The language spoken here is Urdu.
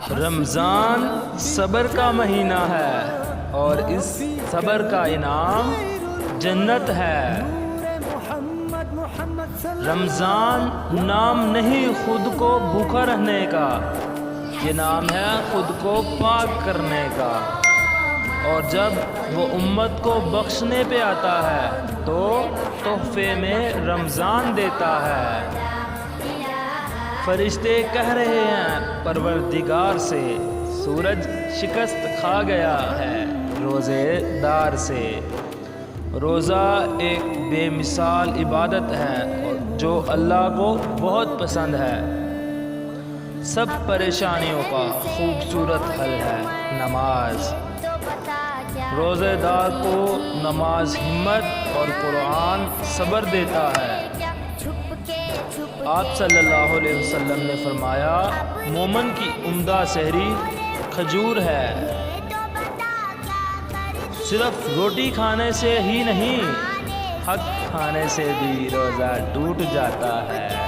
رمضان صبر کا مہینہ ہے اور اس صبر کا انعام جنت ہے۔ رمضان نام نہیں خود کو بھوکا رہنے کا، یہ نام ہے خود کو پاک کرنے کا۔ اور جب وہ امت کو بخشنے پہ آتا ہے تو تحفے میں رمضان دیتا ہے۔ فرشتے کہہ رہے ہیں پروردگار سے، سورج شکست کھا گیا ہے روزے دار سے۔ روزہ ایک بے مثال عبادت ہے جو اللہ کو بہت پسند ہے۔ سب پریشانیوں کا خوبصورت حل ہے نماز۔ روزے دار کو نماز ہمت اور قرآن صبر دیتا ہے۔ آپ صلی اللہ علیہ وسلم نے فرمایا، مومن کی عمدہ سحری کھجور ہے۔ صرف روٹی کھانے سے ہی نہیں، حق کھانے سے بھی روزہ ٹوٹ جاتا ہے۔